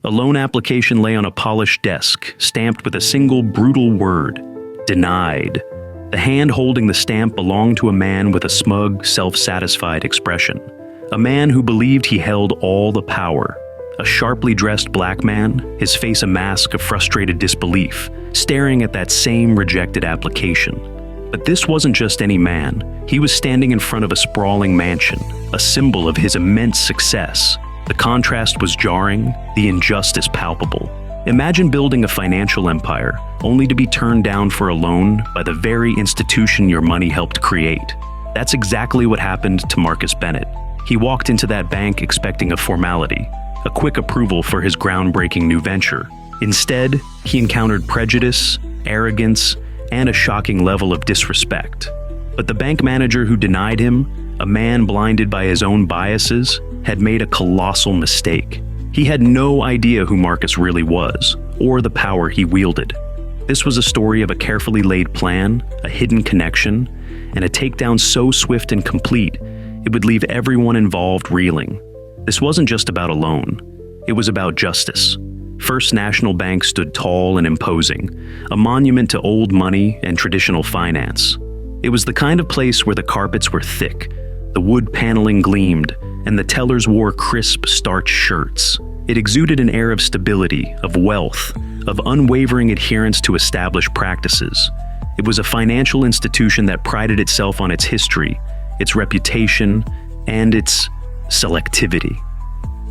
A loan application lay on a polished desk, stamped with a single brutal word: denied. The hand holding the stamp belonged to a man with a smug, self-satisfied expression. A man who believed he held all the power. A sharply dressed black man, his face a mask of frustrated disbelief, staring at that same rejected application. But this wasn't just any man. He was standing in front of a sprawling mansion, a symbol of his immense success. The contrast was jarring, the injustice palpable. Imagine building a financial empire, only to be turned down for a loan by the very institution your money helped create. That's exactly what happened to Marcus Bennett. He walked into that bank expecting a formality, a quick approval for his groundbreaking new venture. Instead, he encountered prejudice, arrogance, and a shocking level of disrespect. But the bank manager who denied him, a man blinded by his own biases, had made a colossal mistake. He had no idea who Marcus really was, or the power he wielded. This was a story of a carefully laid plan, a hidden connection, and a takedown so swift and complete, it would leave everyone involved reeling. This wasn't just about a loan. It was about justice. First National Bank stood tall and imposing, a monument to old money and traditional finance. It was the kind of place where the carpets were thick, the wood paneling gleamed, and the tellers wore crisp, starched shirts. It exuded an air of stability, of wealth, of unwavering adherence to established practices. It was a financial institution that prided itself on its history, its reputation, and its selectivity.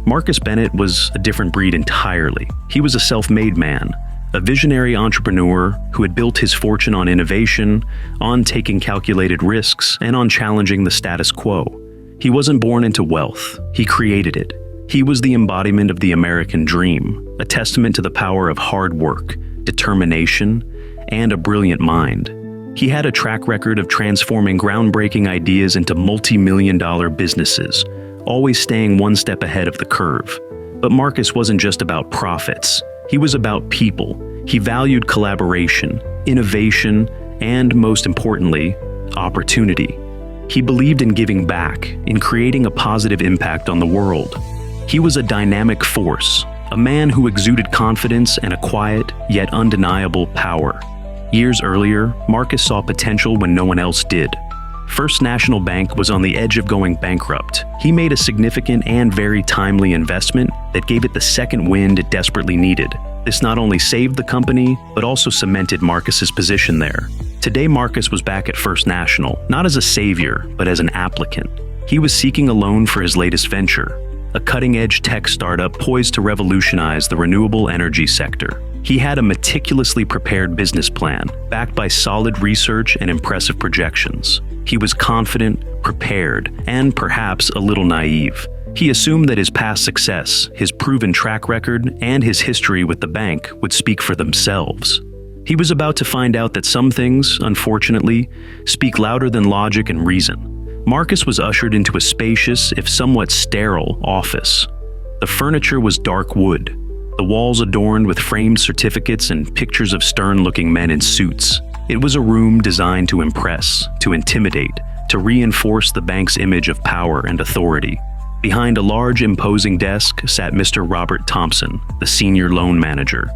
Marcus Bennett was a different breed entirely. He was a self-made man, a visionary entrepreneur who had built his fortune on innovation, on taking calculated risks, and on challenging the status quo. He wasn't born into wealth, he created it. He was the embodiment of the American dream, a testament to the power of hard work, determination, and a brilliant mind. He had a track record of transforming groundbreaking ideas into multi-million-dollar businesses, always staying one step ahead of the curve. But Marcus wasn't just about profits. He was about people. He valued collaboration, innovation, and, most importantly, opportunity. He believed in giving back, in creating a positive impact on the world. He was a dynamic force, a man who exuded confidence and a quiet, yet undeniable power. Years earlier, Marcus saw potential when no one else did. First National Bank was on the edge of going bankrupt. He made a significant and very timely investment that gave it the second wind it desperately needed. This not only saved the company, but also cemented Marcus's position there. Today, Marcus was back at First National, not as a savior, but as an applicant. He was seeking a loan for his latest venture, a cutting-edge tech startup poised to revolutionize the renewable energy sector. He had a meticulously prepared business plan, backed by solid research and impressive projections. He was confident, prepared, and perhaps a little naive. He assumed that his past success, his proven track record, and his history with the bank would speak for themselves. He was about to find out that some things, unfortunately, speak louder than logic and reason. Marcus was ushered into a spacious, if somewhat sterile, office. The furniture was dark wood, the walls adorned with framed certificates and pictures of stern-looking men in suits. It was a room designed to impress, to intimidate, to reinforce the bank's image of power and authority. Behind a large, imposing desk sat Mr. Robert Thompson, the senior loan manager.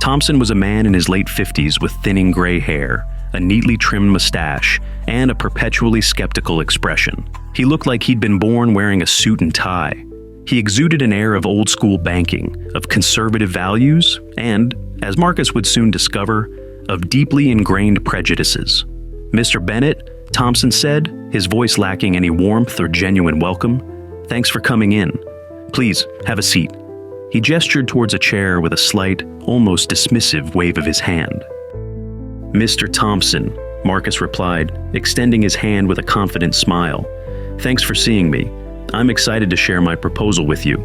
Thompson was a man in his late 50s with thinning gray hair, a neatly trimmed mustache, and a perpetually skeptical expression. He looked like he'd been born wearing a suit and tie. He exuded an air of old-school banking, of conservative values, and, as Marcus would soon discover, of deeply ingrained prejudices. "Mr. Bennett," Thompson said, his voice lacking any warmth or genuine welcome, "thanks for coming in. Please, have a seat." He gestured towards a chair with a slight, almost dismissive wave of his hand. "Mr. Thompson," Marcus replied, extending his hand with a confident smile. "Thanks for seeing me. I'm excited to share my proposal with you."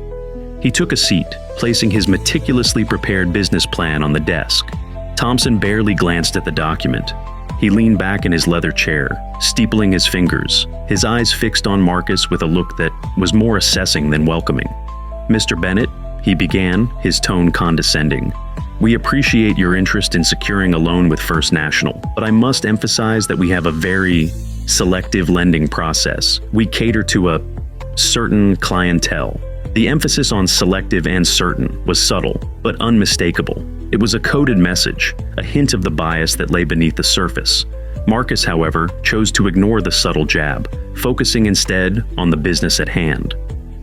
He took a seat, placing his meticulously prepared business plan on the desk. Thompson barely glanced at the document. He leaned back in his leather chair, steepling his fingers, his eyes fixed on Marcus with a look that was more assessing than welcoming. "Mr. Bennett," he began, his tone condescending, "we appreciate your interest in securing a loan with First National, but I must emphasize that we have a very selective lending process. We cater to a certain clientele." The emphasis on selective and certain was subtle, but unmistakable. It was a coded message, a hint of the bias that lay beneath the surface. Marcus, however, chose to ignore the subtle jab, focusing instead on the business at hand.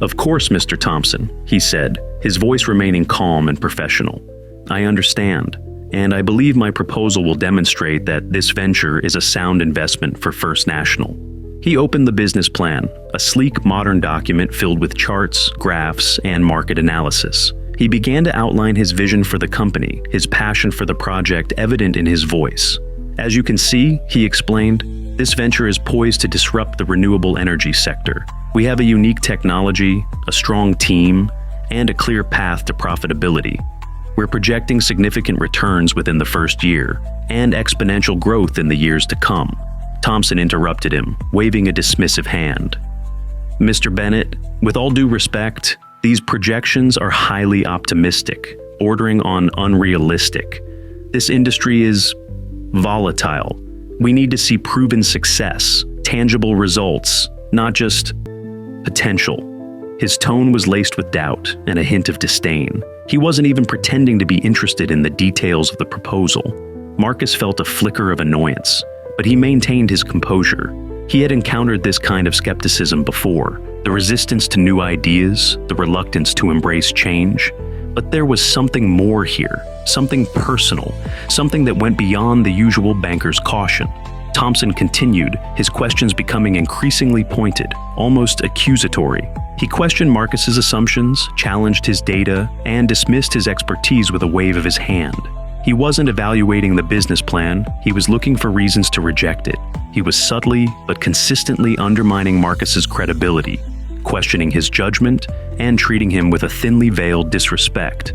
"Of course, Mr. Thompson," he said, his voice remaining calm and professional. "I understand, and I believe my proposal will demonstrate that this venture is a sound investment for First National." He opened the business plan, a sleek, modern document filled with charts, graphs, and market analysis. He began to outline his vision for the company, his passion for the project evident in his voice. "As you can see," he explained, "this venture is poised to disrupt the renewable energy sector. We have a unique technology, a strong team, and a clear path to profitability. We're projecting significant returns within the first year, and exponential growth in the years to come." Thompson interrupted him, waving a dismissive hand. "Mr. Bennett, with all due respect, these projections are highly optimistic, bordering on unrealistic. This industry is volatile. We need to see proven success, tangible results, not just potential." His tone was laced with doubt and a hint of disdain. He wasn't even pretending to be interested in the details of the proposal. Marcus felt a flicker of annoyance, but he maintained his composure. He had encountered this kind of skepticism before, the resistance to new ideas, the reluctance to embrace change. But there was something more here, something personal, something that went beyond the usual banker's caution. Thompson continued, his questions becoming increasingly pointed, almost accusatory. He questioned Marcus's assumptions, challenged his data, and dismissed his expertise with a wave of his hand. He wasn't evaluating the business plan, he was looking for reasons to reject it. He was subtly but consistently undermining Marcus's credibility, questioning his judgment, and treating him with a thinly veiled disrespect.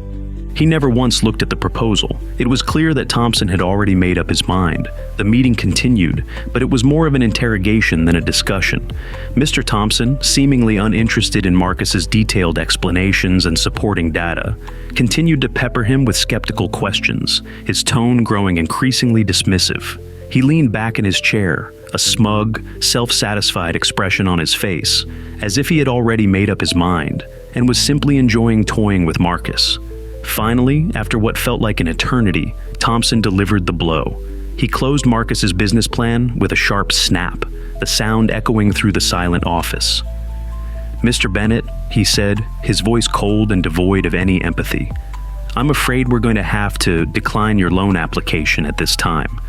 He never once looked at the proposal. It was clear that Thompson had already made up his mind. The meeting continued, but it was more of an interrogation than a discussion. Mr. Thompson, seemingly uninterested in Marcus's detailed explanations and supporting data, continued to pepper him with skeptical questions, his tone growing increasingly dismissive. He leaned back in his chair, a smug, self-satisfied expression on his face, as if he had already made up his mind and was simply enjoying toying with Marcus. Finally, after what felt like an eternity, Thompson delivered the blow. He closed Marcus's business plan with a sharp snap, the sound echoing through the silent office. "Mr. Bennett," he said, his voice cold and devoid of any empathy, "I'm afraid we're going to have to decline your loan application at this time.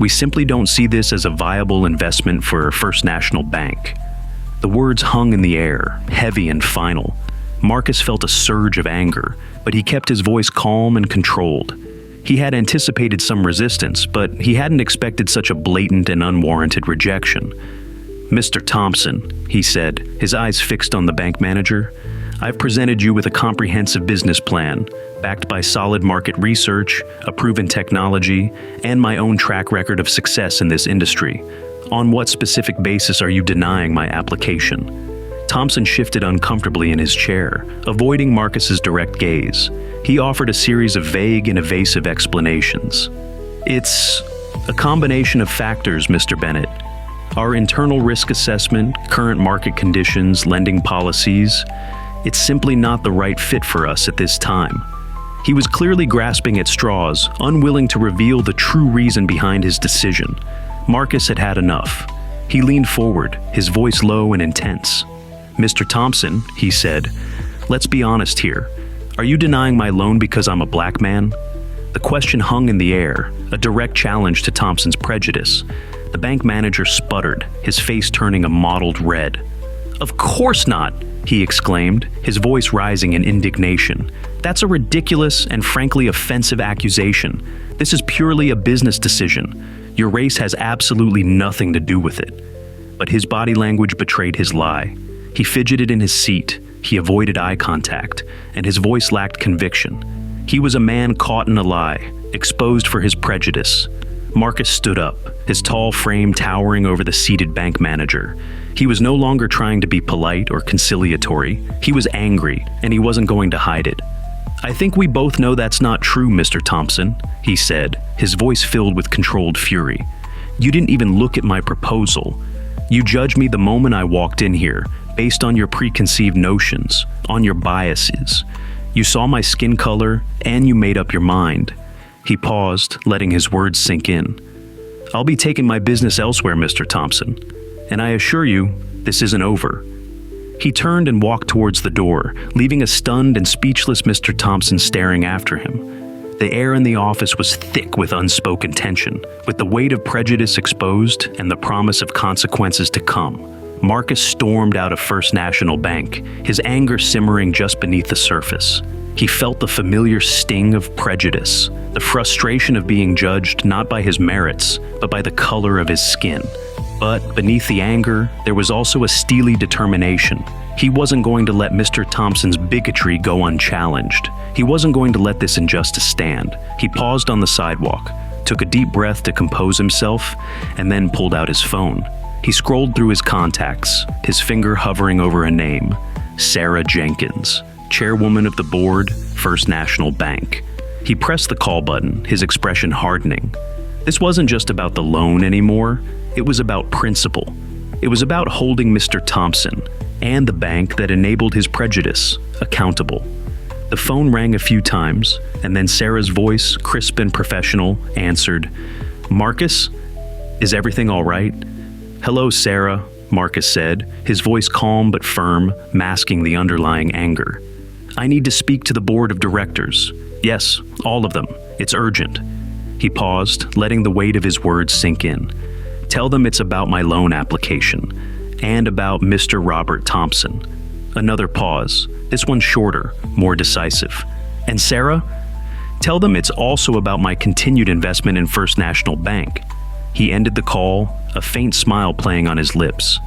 We simply don't see this as a viable investment for First National Bank." The words hung in the air, heavy and final. Marcus felt a surge of anger, but he kept his voice calm and controlled. He had anticipated some resistance, but he hadn't expected such a blatant and unwarranted rejection. "Mr. Thompson," he said, his eyes fixed on the bank manager, "I've presented you with a comprehensive business plan, backed by solid market research, a proven technology, and my own track record of success in this industry. On what specific basis are you denying my application?" Thompson shifted uncomfortably in his chair, avoiding Marcus's direct gaze. He offered a series of vague and evasive explanations. "It's a combination of factors, Mr. Bennett. Our internal risk assessment, current market conditions, lending policies, it's simply not the right fit for us at this time." He was clearly grasping at straws, unwilling to reveal the true reason behind his decision. Marcus had had enough. He leaned forward, his voice low and intense. "Mr. Thompson," he said, "let's be honest here. Are you denying my loan because I'm a black man?" The question hung in the air, a direct challenge to Thompson's prejudice. The bank manager sputtered, his face turning a mottled red. "Of course not!" he exclaimed, his voice rising in indignation. "That's a ridiculous and frankly offensive accusation. This is purely a business decision. Your race has absolutely nothing to do with it." But his body language betrayed his lie. He fidgeted in his seat, he avoided eye contact, and his voice lacked conviction. He was a man caught in a lie, exposed for his prejudice. Marcus stood up, his tall frame towering over the seated bank manager. He was no longer trying to be polite or conciliatory. He was angry, and he wasn't going to hide it. "I think we both know that's not true, Mr. Thompson," he said, his voice filled with controlled fury. "You didn't even look at my proposal. You judged me the moment I walked in here, based on your preconceived notions, on your biases. You saw my skin color, and you made up your mind." He paused, letting his words sink in. "I'll be taking my business elsewhere, Mr. Thompson, and I assure you, this isn't over." He turned and walked towards the door, leaving a stunned and speechless Mr. Thompson staring after him. The air in the office was thick with unspoken tension, with the weight of prejudice exposed and the promise of consequences to come. Marcus stormed out of First National Bank, his anger simmering just beneath the surface. He felt the familiar sting of prejudice, the frustration of being judged not by his merits, but by the color of his skin. But beneath the anger, there was also a steely determination. He wasn't going to let Mr. Thompson's bigotry go unchallenged. He wasn't going to let this injustice stand. He paused on the sidewalk, took a deep breath to compose himself, and then pulled out his phone. He scrolled through his contacts, his finger hovering over a name: Sarah Jenkins, chairwoman of the board, First National Bank. He pressed the call button, his expression hardening. This wasn't just about the loan anymore. It was about principle. It was about holding Mr. Thompson and the bank that enabled his prejudice accountable. The phone rang a few times, and then Sarah's voice, crisp and professional, answered. "Marcus, is everything all right?" "Hello, Sarah," Marcus said, his voice calm but firm, masking the underlying anger. "I need to speak to the board of directors. Yes, all of them. It's urgent." He paused, letting the weight of his words sink in. "Tell them it's about my loan application, and about Mr. Robert Thompson." Another pause, this one shorter, more decisive. "And Sarah? Tell them it's also about my continued investment in First National Bank." He ended the call, a faint smile playing on his lips.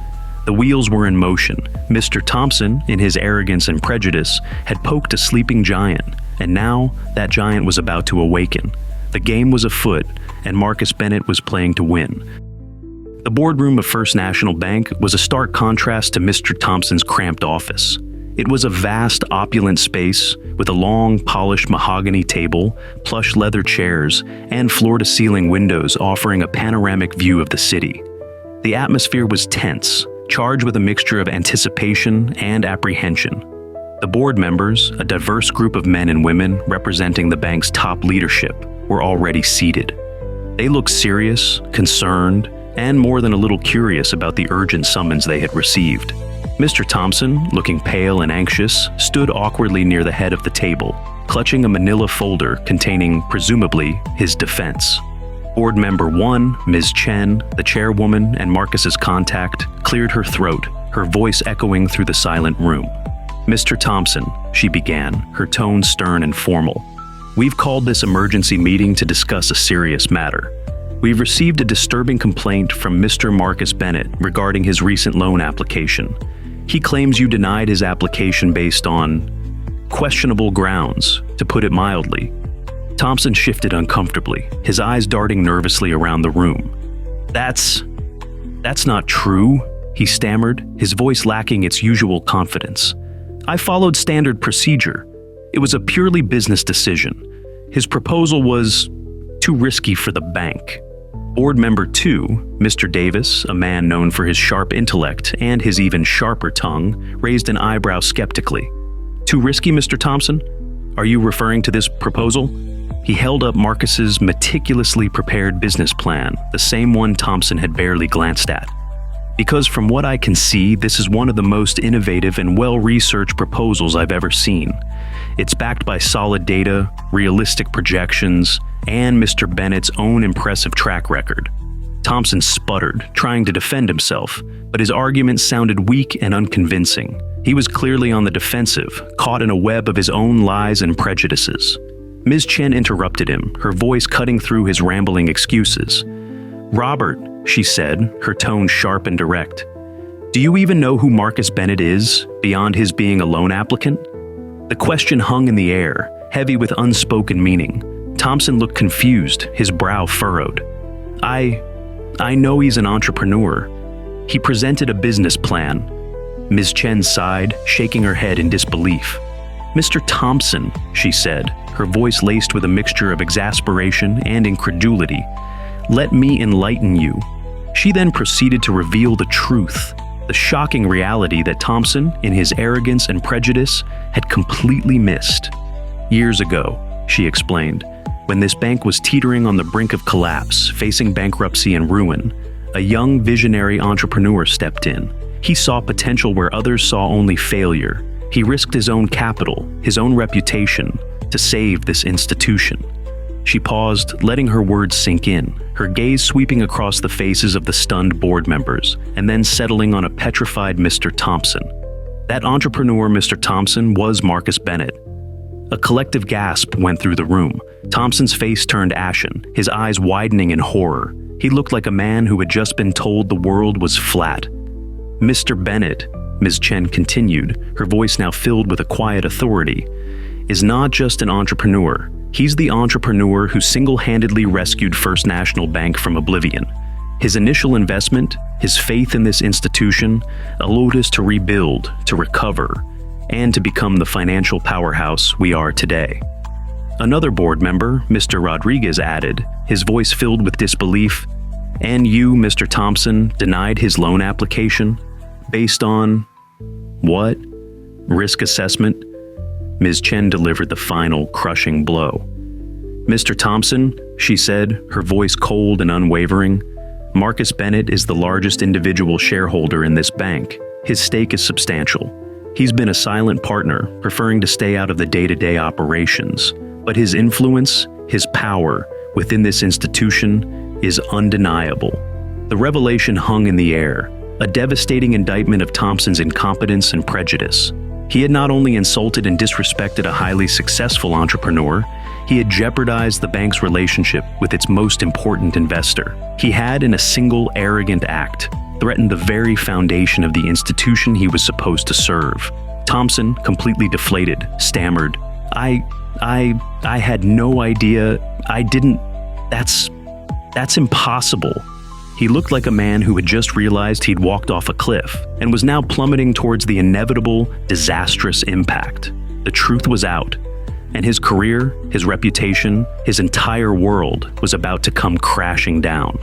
The wheels were in motion. Mr. Thompson, in his arrogance and prejudice, had poked a sleeping giant, and now that giant was about to awaken. The game was afoot, and Marcus Bennett was playing to win. The boardroom of First National Bank was a stark contrast to Mr. Thompson's cramped office. It was a vast, opulent space with a long, polished mahogany table, plush leather chairs, and floor-to-ceiling windows offering a panoramic view of the city. The atmosphere was tense, charged with a mixture of anticipation and apprehension. The board members, a diverse group of men and women representing the bank's top leadership, were already seated. They looked serious, concerned, and more than a little curious about the urgent summons they had received. Mr. Thompson, looking pale and anxious, stood awkwardly near the head of the table, clutching a manila folder containing, presumably, his defense. Board member 1, Ms. Chen, the chairwoman and Marcus's contact, cleared her throat, her voice echoing through the silent room. "Mr. Thompson," she began, her tone stern and formal. "We've called this emergency meeting to discuss a serious matter. We've received a disturbing complaint from Mr. Marcus Bennett regarding his recent loan application. He claims you denied his application based on questionable grounds, to put it mildly." Thompson shifted uncomfortably, his eyes darting nervously around the room. That's not true," he stammered, his voice lacking its usual confidence. "I followed standard procedure. It was a purely business decision. His proposal was too risky for the bank." Board member 2, Mr. Davis, a man known for his sharp intellect and his even sharper tongue, raised an eyebrow skeptically. "Too risky, Mr. Thompson? Are you referring to this proposal?" He held up Marcus's meticulously prepared business plan, the same one Thompson had barely glanced at. "Because from what I can see, this is one of the most innovative and well-researched proposals I've ever seen. It's backed by solid data, realistic projections, and Mr. Bennett's own impressive track record." Thompson sputtered, trying to defend himself, but his argument sounded weak and unconvincing. He was clearly on the defensive, caught in a web of his own lies and prejudices. Ms. Chen interrupted him, her voice cutting through his rambling excuses. "Robert," she said, her tone sharp and direct, "do you even know who Marcus Bennett is, beyond his being a loan applicant?" The question hung in the air, heavy with unspoken meaning. Thompson looked confused, his brow furrowed. I know he's an entrepreneur. He presented a business plan." Ms. Chen sighed, shaking her head in disbelief. "Mr. Thompson," she said, her voice laced with a mixture of exasperation and incredulity, "let me enlighten you." She then proceeded to reveal the truth. The shocking reality that Thompson, in his arrogance and prejudice, had completely missed. Years ago, she explained, when this bank was teetering on the brink of collapse, facing bankruptcy and ruin, a young visionary entrepreneur stepped in. He saw potential where others saw only failure. He risked his own capital, his own reputation, to save this institution. She paused, letting her words sink in, her gaze sweeping across the faces of the stunned board members, and then settling on a petrified Mr. Thompson. That entrepreneur, Mr. Thompson, was Marcus Bennett. A collective gasp went through the room. Thompson's face turned ashen, his eyes widening in horror. He looked like a man who had just been told the world was flat. Mr. Bennett, Ms. Chen continued, her voice now filled with a quiet authority, is not just an entrepreneur. He's the entrepreneur who single-handedly rescued First National Bank from oblivion. His initial investment, his faith in this institution, allowed us to rebuild, to recover, and to become the financial powerhouse we are today. Another board member, Mr. Rodriguez, added, his voice filled with disbelief, "And you, Mr. Thompson, denied his loan application? Based on what? Risk assessment?" Ms. Chen delivered the final, crushing blow. "Mr. Thompson," she said, her voice cold and unwavering, "Marcus Bennett is the largest individual shareholder in this bank. His stake is substantial. He's been a silent partner, preferring to stay out of the day-to-day operations. But his influence, his power, within this institution is undeniable." The revelation hung in the air, a devastating indictment of Thompson's incompetence and prejudice. He had not only insulted and disrespected a highly successful entrepreneur, he had jeopardized the bank's relationship with its most important investor. He had, in a single arrogant act, threatened the very foundation of the institution he was supposed to serve. Thompson, completely deflated, stammered, I had no idea. That's impossible." He looked like a man who had just realized he'd walked off a cliff and was now plummeting towards the inevitable, disastrous impact. The truth was out, and his career, his reputation, his entire world was about to come crashing down.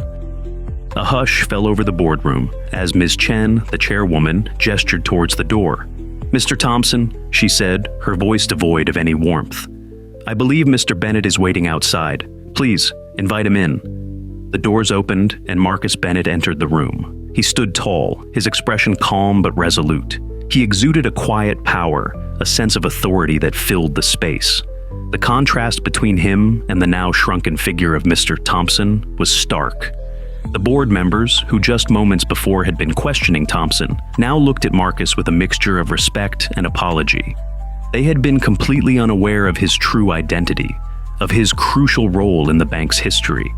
A hush fell over the boardroom as Ms. Chen, the chairwoman, gestured towards the door. "Mr. Thompson," she said, her voice devoid of any warmth, "I believe Mr. Bennett is waiting outside. Please, invite him in." The doors opened, and Marcus Bennett entered the room. He stood tall, his expression calm but resolute. He exuded a quiet power, a sense of authority that filled the space. The contrast between him and the now shrunken figure of Mr. Thompson was stark. The board members, who just moments before had been questioning Thompson, now looked at Marcus with a mixture of respect and apology. They had been completely unaware of his true identity, of his crucial role in the bank's history.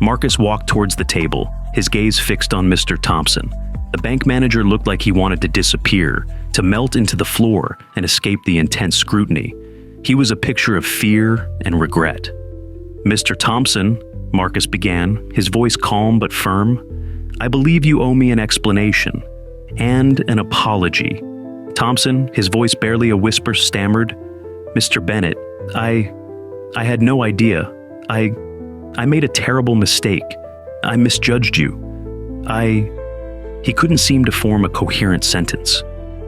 Marcus walked towards the table, his gaze fixed on Mr. Thompson. The bank manager looked like he wanted to disappear, to melt into the floor and escape the intense scrutiny. He was a picture of fear and regret. "Mr. Thompson," Marcus began, his voice calm but firm, "I believe you owe me an explanation and an apology." Thompson, his voice barely a whisper, stammered, "Mr. Bennett, I had no idea. I made a terrible mistake. I misjudged you. He couldn't seem to form a coherent sentence.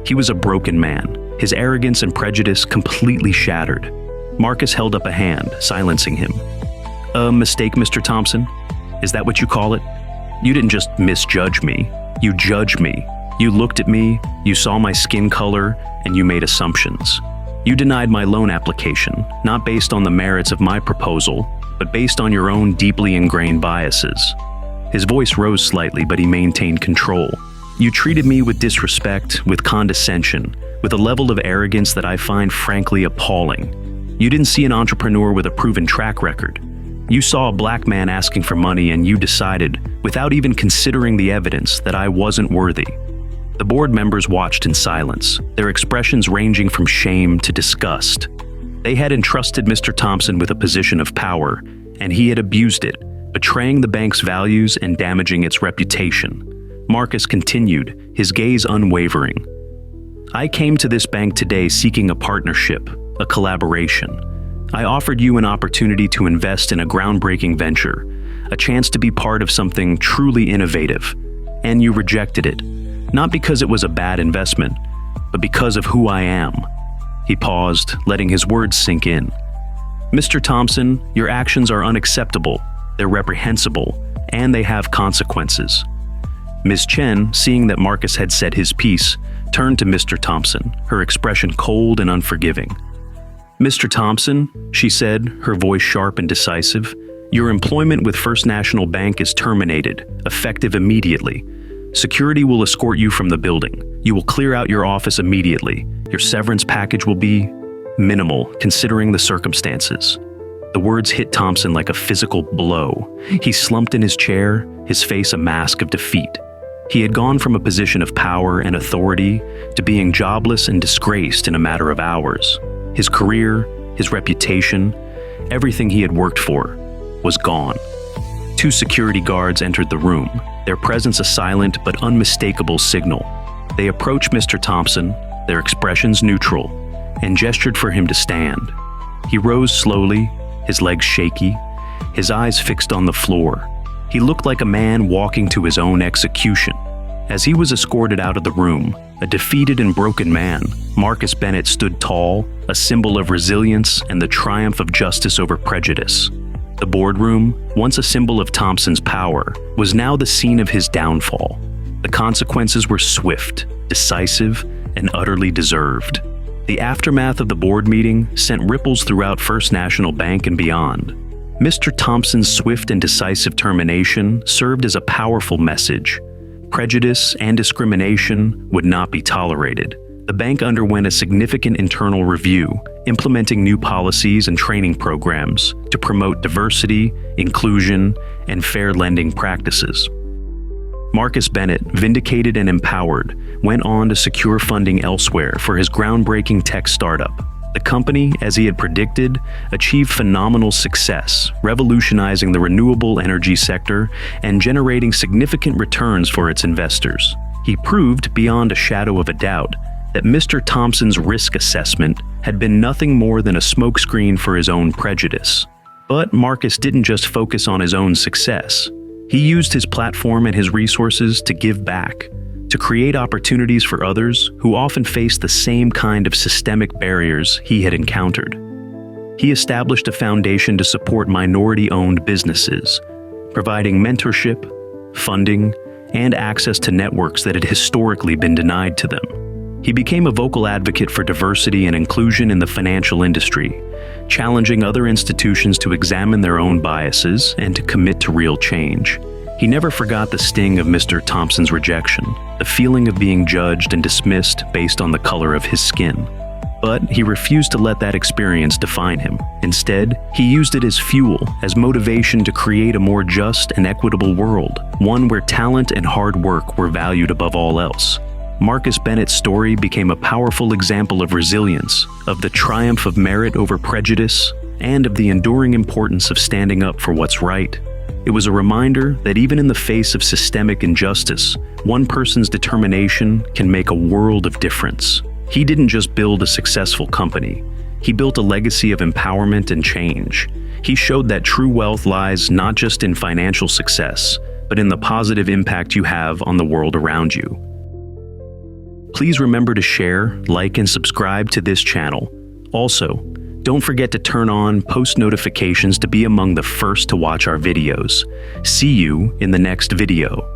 He was a broken man, his arrogance and prejudice completely shattered. Marcus held up a hand, silencing him. "A mistake, Mr. Thompson? Is that what you call it? You didn't just misjudge me. You judged me. You looked at me, you saw my skin color, and you made assumptions. You denied my loan application, not based on the merits of my proposal, but based on your own deeply ingrained biases." His voice rose slightly, but he maintained control. "You treated me with disrespect, with condescension, with a level of arrogance that I find frankly appalling. You didn't see an entrepreneur with a proven track record. You saw a black man asking for money and you decided, without even considering the evidence, that I wasn't worthy." The board members watched in silence, their expressions ranging from shame to disgust. They had entrusted Mr. Thompson with a position of power, and he had abused it, betraying the bank's values and damaging its reputation. Marcus continued, his gaze unwavering. "I came to this bank today seeking a partnership, a collaboration. I offered you an opportunity to invest in a groundbreaking venture, a chance to be part of something truly innovative, and you rejected it. Not because it was a bad investment, but because of who I am. He paused, letting his words sink in. Mr. Thompson, your actions are unacceptable, they're reprehensible, and they have consequences. Ms. Chen, seeing that Marcus had said his piece, turned to Mr. Thompson, her expression cold and unforgiving. Mr. Thompson, she said, her voice sharp and decisive, your employment with First National Bank is terminated, effective immediately. Security will escort you from the building. You will clear out your office immediately. Your severance package will be minimal, considering the circumstances. The words hit Thompson like a physical blow. He slumped in his chair, his face a mask of defeat. He had gone from a position of power and authority to being jobless and disgraced in a matter of hours. His career, his reputation, everything he had worked for was gone. 2 security guards entered the room, their presence a silent but unmistakable signal. They approached Mr. Thompson, their expressions neutral, and gestured for him to stand. He rose slowly, his legs shaky, his eyes fixed on the floor. He looked like a man walking to his own execution. As he was escorted out of the room, a defeated and broken man, Marcus Bennett stood tall, a symbol of resilience and the triumph of justice over prejudice. The boardroom, once a symbol of Thompson's power, was now the scene of his downfall. The consequences were swift, decisive, and utterly deserved. The aftermath of the board meeting sent ripples throughout First National Bank and beyond. Mr. Thompson's swift and decisive termination served as a powerful message. Prejudice and discrimination would not be tolerated. The bank underwent a significant internal review, implementing new policies and training programs to promote diversity, inclusion, and fair lending practices. Marcus Bennett, vindicated and empowered, went on to secure funding elsewhere for his groundbreaking tech startup. The company, as he had predicted, achieved phenomenal success, revolutionizing the renewable energy sector and generating significant returns for its investors. He proved, beyond a shadow of a doubt, that Mr. Thompson's risk assessment had been nothing more than a smokescreen for his own prejudice. But Marcus didn't just focus on his own success. He used his platform and his resources to give back, to create opportunities for others who often faced the same kind of systemic barriers he had encountered. He established a foundation to support minority-owned businesses, providing mentorship, funding, and access to networks that had historically been denied to them. He became a vocal advocate for diversity and inclusion in the financial industry, challenging other institutions to examine their own biases and to commit to real change. He never forgot the sting of Mr. Thompson's rejection, the feeling of being judged and dismissed based on the color of his skin. But he refused to let that experience define him. Instead, he used it as fuel, as motivation to create a more just and equitable world, one where talent and hard work were valued above all else. Marcus Bennett's story became a powerful example of resilience, of the triumph of merit over prejudice, and of the enduring importance of standing up for what's right. It was a reminder that even in the face of systemic injustice, one person's determination can make a world of difference. He didn't just build a successful company. He built a legacy of empowerment and change. He showed that true wealth lies not just in financial success, but in the positive impact you have on the world around you. Please remember to share, like, and subscribe to this channel. Also, don't forget to turn on post notifications to be among the first to watch our videos. See you in the next video.